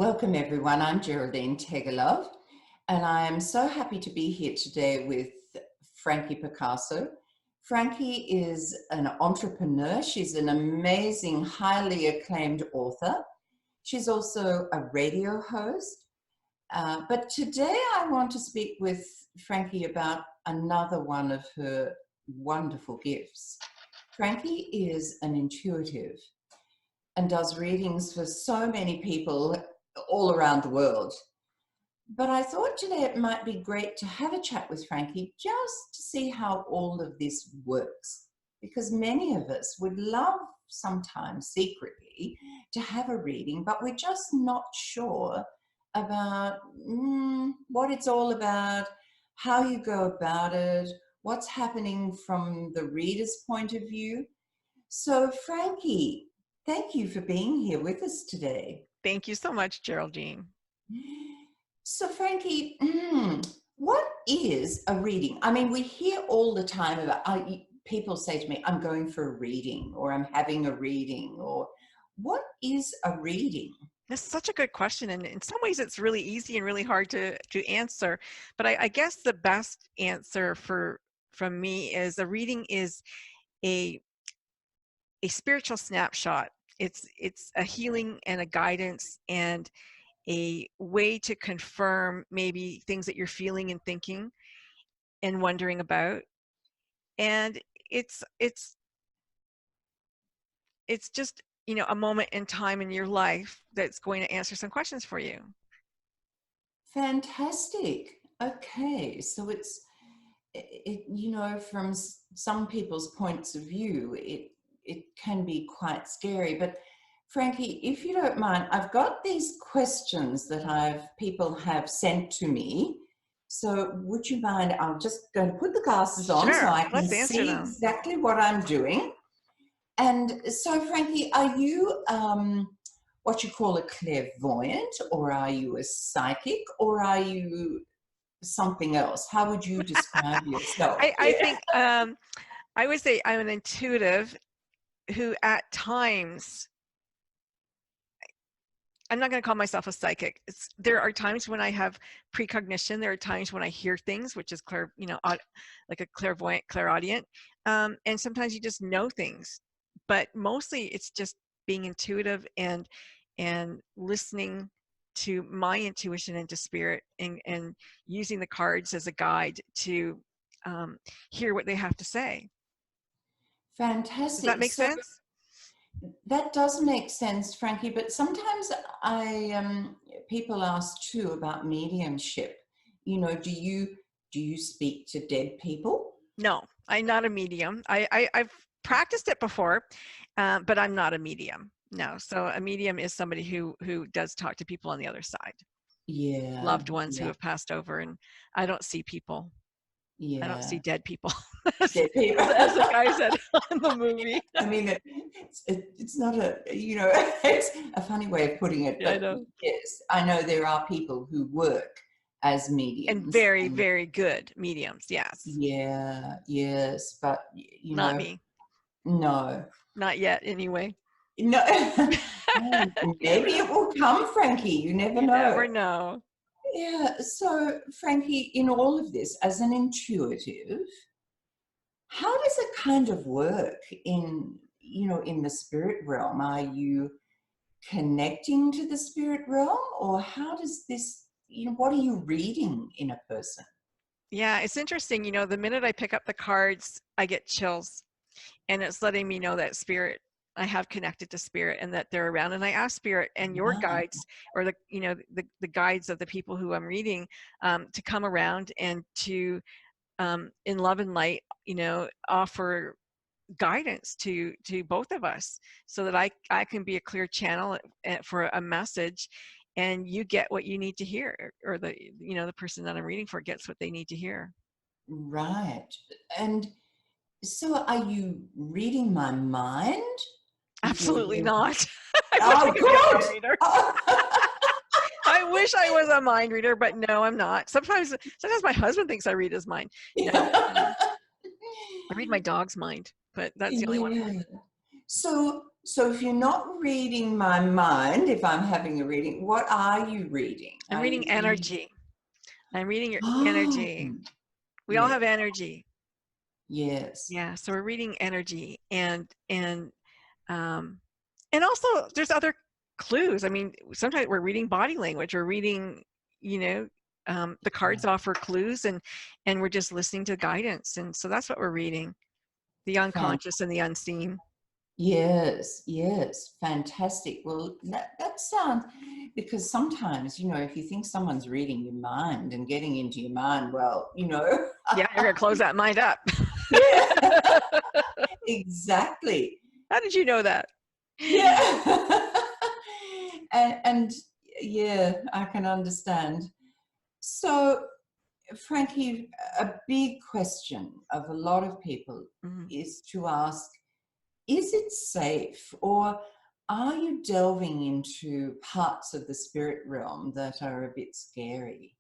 Welcome everyone, I'm Geraldine Tegelov and I am so happy to be here today with Frankie Picasso. Frankie is an entrepreneur, she's an amazing, highly acclaimed author. She's also a radio host, but today I want to speak with Frankie about another one of her wonderful gifts. Frankie is an intuitive and does readings for so many people all around the world. But I thought today it might be great to have a chat with Frankie just to see how all of this works, because many of us would love sometimes secretly to have a reading, but we're just not sure about what it's all about, how you go about it, what's happening from the reader's point of view. So Frankie, thank you for being here with us today. Thank you so much, Geraldine. So Frankie, what is a reading? I mean, we hear all the time about, people say to me, I'm going for a reading, or I'm having a reading, or what is a reading? That's such a good question. And in some ways it's really easy and really hard to answer. But I guess the best answer from me is a reading is a spiritual snapshot. It's a healing and a guidance and a way to confirm maybe things that you're feeling and thinking and wondering about. And it's just, you know, a moment in time in your life that's going to answer some questions for you. Fantastic. Okay, so it's, you know, from some people's points of view, it can be quite scary. But Frankie, if you don't mind, I've got these questions that people have sent to me. So would you mind, I'm just going to put the glasses on Sure, so I can let's answer see them. exactly what I'm doing. And so Frankie, are you what you call a clairvoyant, or are you a psychic, or are you something else? How would you describe yourself? I think I would say I'm an intuitive who at times, I'm not going to call myself a psychic. There are times when I have precognition. There are times when I hear things, which is like a clairvoyant, clairaudient. And sometimes you just know things, but mostly it's just being intuitive and listening to my intuition and to spirit and using the cards as a guide to hear what they have to say. Fantastic. Does that make sense? That does make sense, Frankie, but sometimes people ask too about mediumship. You know, do you speak to dead people? No, I'm not a medium. I've practiced it before, but I'm not a medium. No. So a medium is somebody who does talk to people on the other side. Yeah. Loved ones who Yeah. have passed over, and I don't see people. I don't see Yeah. dead people. Dead people. As the guy said in the movie. I mean, it's not a, you know, it's a funny way of putting it, Yeah, but I know. yes, I know there are people who work as mediums. And very, very good mediums, yes. Yeah, yes, but, you Not know, me. no. Not yet, anyway. No, maybe it will come, Frankie. You never You know. never know. Yeah. So, Frankie, in all of this, as an intuitive, how does it kind of work in, you know, in the spirit realm? Are you connecting to the spirit realm, or how does this, you know, what are you reading in a person? Yeah, it's interesting. You know, the minute I pick up the cards, I get chills. And it's letting me know that spirit, I have connected to spirit and that they're around. And I ask spirit and your Ah, guides, or the guides of the people who I'm reading, to come around and to, in love and light, you know, offer guidance to both of us, so that I can be a clear channel for a message, and you get what you need to hear, or the person that I'm reading for gets what they need to hear. right. And so are you reading my mind? Absolutely not. I wish I Oh, could be a mind good. reader. Oh. I wish I was a mind reader, but no, I'm not. Sometimes my husband thinks I read his mind. No, I read my dog's mind, but that's the only one. Yeah. So So if you're not reading my mind, if I'm having a reading, what are you reading? I'm Are reading you reading? energy. I'm reading your Oh, energy. We all yeah, have energy. yes. Yeah, so we're reading energy, um and also there's other clues. I mean, sometimes we're reading body language, we're reading, you know, the cards offer clues, and we're just listening to guidance, and so that's what we're reading, the Fan- unconscious and the unseen. yes, yes, fantastic. Well, that sounds, because sometimes, if you think someone's reading your mind and getting into your mind, well, Yeah, you're gonna close that mind up. yeah, exactly. How did you know that? Yeah. and yeah, I can understand. So, Frankie, a big question of a lot of people Mhm. is to ask, is it safe, or are you delving into parts of the spirit realm that are a bit scary?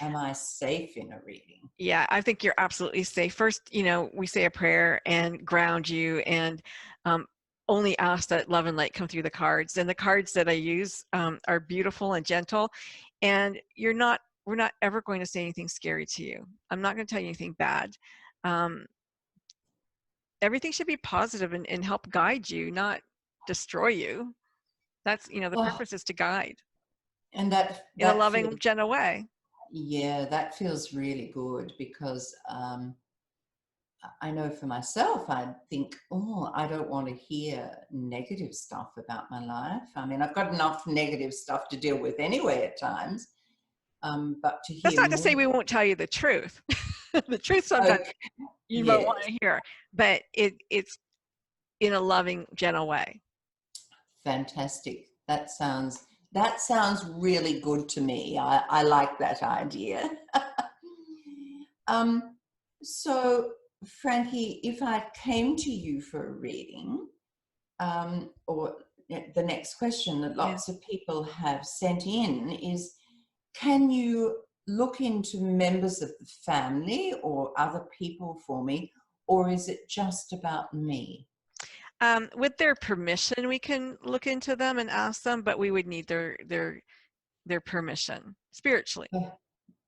Am I safe in a reading? Yeah, I think you're absolutely safe. First, we say a prayer and ground you, and um, only ask that love and light come through the cards. And the cards that I use are beautiful and gentle. And we're not ever going to say anything scary to you. I'm not going to tell you anything bad. Um, Everything should be positive and help guide you, not destroy you. That's, the Oh, purpose is to guide and in a that loving, feels, gentle way. yeah, that feels really good, because I know for myself, I think, oh, I don't want to hear negative stuff about my life. I mean, I've got enough negative stuff to deal with anyway at times, but to That's hear not to say more, we won't tell you the truth. The truth sometimes okay, you might want yes, to hear, but it's in a loving, gentle way. fantastic. That sounds really good to me. I like that idea. um, so, Frankie, if I came to you for a reading, or the next question that Yeah. lots of people have sent in is, can you look into members of the family or other people for me, or is it just about me? With their permission, we can look into them and ask them, but we would need their permission spiritually. Oh,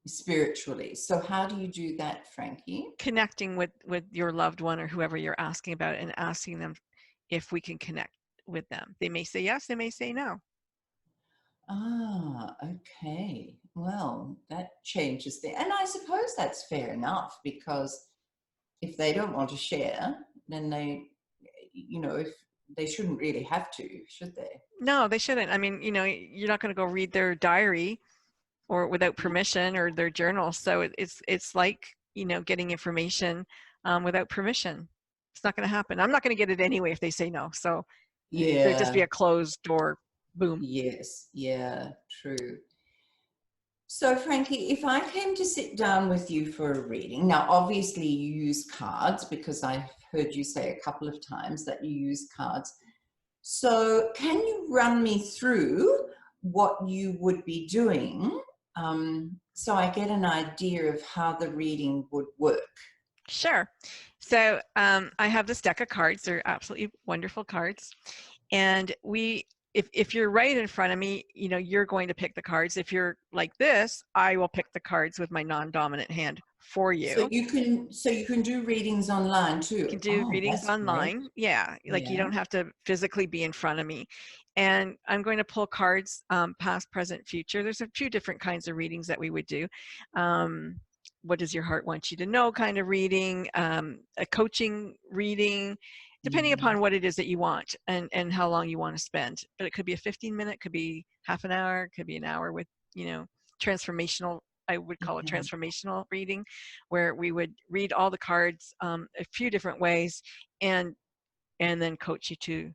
spiritually. So how do you do that, Frankie? Connecting with your loved one or whoever you're asking about, and asking them if we can connect with them. They may say yes, they may say no. Ah, okay. Well, that changes the, and I suppose that's fair enough, because if they don't want to share, then if they shouldn't really have to, should they? No, they shouldn't. I mean, you're not going to go read their diary or without permission, or their journal. So it's like, getting information without permission. It's not going to happen. I'm not going to get it anyway if they say no. So there'd just be Yeah, a closed door. Boom. yes, yeah, true. So, Frankie, if I came to sit down with you for a reading, now obviously you use cards, because I've heard you say a couple of times that you use cards. So, can you run me through what you would be doing, so I get an idea of how the reading would work? Sure. So I have this deck of cards. They're absolutely wonderful cards. And if you're right in front of me, you're going to pick the cards. If you're like this, I will pick the cards with my non-dominant hand for So you. you can do readings online You too. can do Oh, readings that's great. online. Yeah, like you Yeah. don't have to physically be in front of me. And I'm going to pull cards, past, present, future. There's a few different kinds of readings that we would do. What does your heart want you to know kind of reading, a coaching reading, depending Yeah. upon what it is that you want, and how long you want to spend. But it could be a 15-minute, could be half an hour, could be an hour with, transformational, I would call it Yeah. transformational reading, where we would read all the cards a few different ways, and then coach you to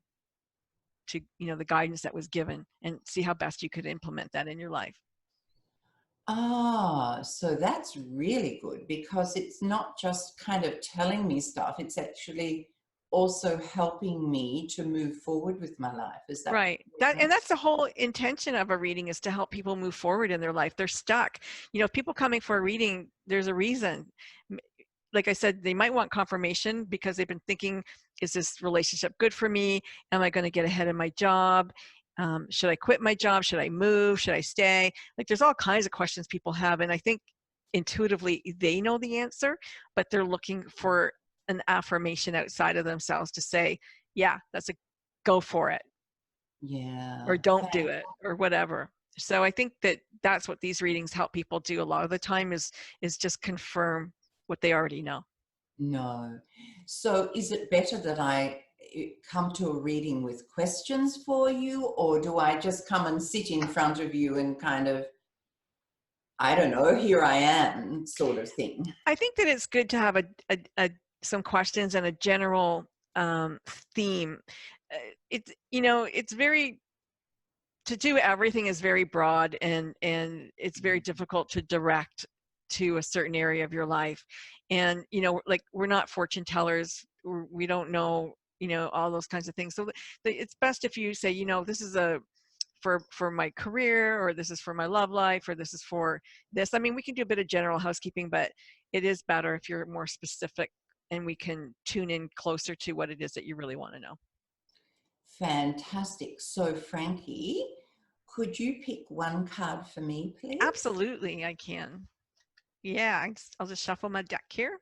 the guidance that was given, and see how best you could implement that in your life. Ah, so that's really good, because it's not just kind of telling me stuff, it's actually also helping me to move forward with my life. Is that Right. And that's the whole intention of a reading, is to help people move forward in their life. They're stuck. People coming for a reading, there's a reason. like I said, they might want confirmation because they've been thinking, is this relationship good for me? Am I going to get ahead in my job? Should I quit my job? Should I move? Should I stay? Like there's all kinds of questions people have. And I think intuitively they know the answer, but they're looking for an affirmation outside of themselves to say, yeah, that's a go for it. Yeah. Or don't do it or whatever. So I think that that's what these readings help people do a lot of the time is just confirm what they already know. No. So is it better that I come to a reading with questions for you, or do I just come and sit in front of you and kind of, I don't know, here I am sort of thing? I think that it's good to have some questions and a general theme. It's very, to do everything is very broad, and it's very difficult to direct to a certain area of your life. And like we're not fortune tellers, we don't know all those kinds of things. So it's best if you say, this is for my career, or this is for my love life, or this is for this. I mean, we can do a bit of general housekeeping, but it is better if you're more specific and we can tune in closer to what it is that you really want to know. Fantastic. So Frankie, could you pick one card for me, please? Absolutely, I can. Yeah, I'll just shuffle my deck here.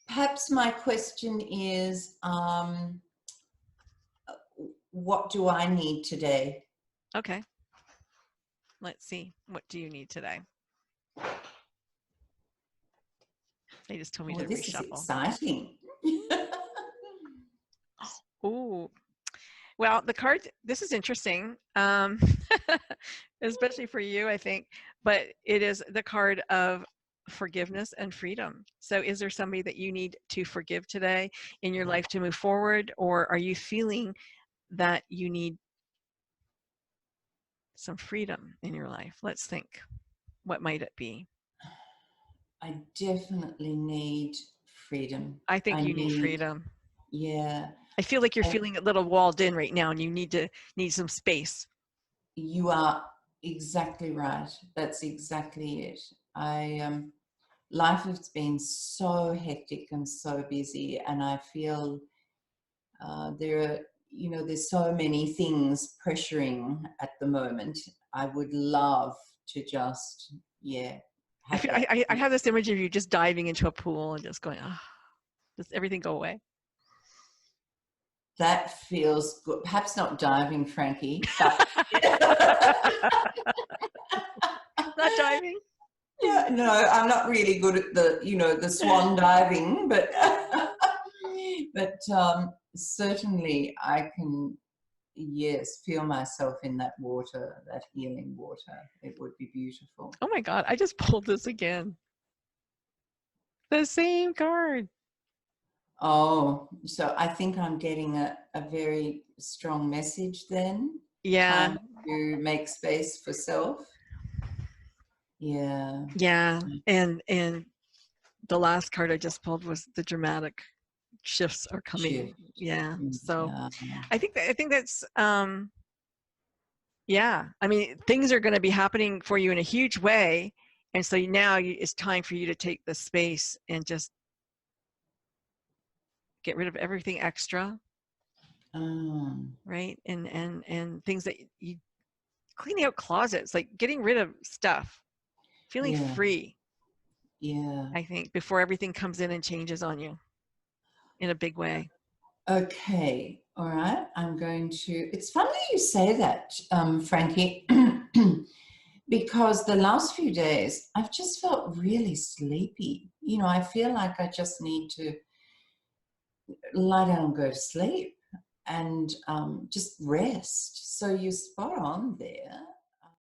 Perhaps my question is, what do I need today? Okay. Let's see. What do you need today? They just told me to This reshuffle. is exciting. Ooh. Well, the card, this is interesting, especially for you, I think, but it is the card of forgiveness and freedom. So is there somebody that you need to forgive today in your life to move forward, or are you feeling that you need some freedom in your life? Let's think. What might it be? I definitely need freedom. I think you need freedom. Yeah. I feel like you're feeling a little walled in right now, and you need some space. You are exactly right. That's exactly it. Life has been so hectic and so busy, and I feel there's so many things pressuring at the moment. I would love to just, I have this image of you just diving into a pool and just going, does everything go away? That feels good. Perhaps not diving, Frankie. But Not diving? Yeah, no, I'm not really good at the swan diving, but certainly I can, yes, feel myself in that water, that healing water. It would be beautiful. Oh my God, I just pulled this again. The same card. Oh, so I think I'm getting a very strong message then. Yeah. Time to make space for self. Yeah. Yeah. And the last card I just pulled was the dramatic shifts are coming. Shift. Yeah. So Yeah. I think that's yeah. I mean, things are going to be happening for you in a huge way. And so now it's time for you to take the space and just get rid of everything extra. Right. And things that you cleaning out closets, like getting rid of stuff, feeling free. Yeah. I think before everything comes in and changes on you in a big way. Okay. All right. I'm going to, it's funny you say that, Frankie, because the last few days I've just felt really sleepy. I feel like I just need to lie down and go to sleep and just rest. So you're spot on there.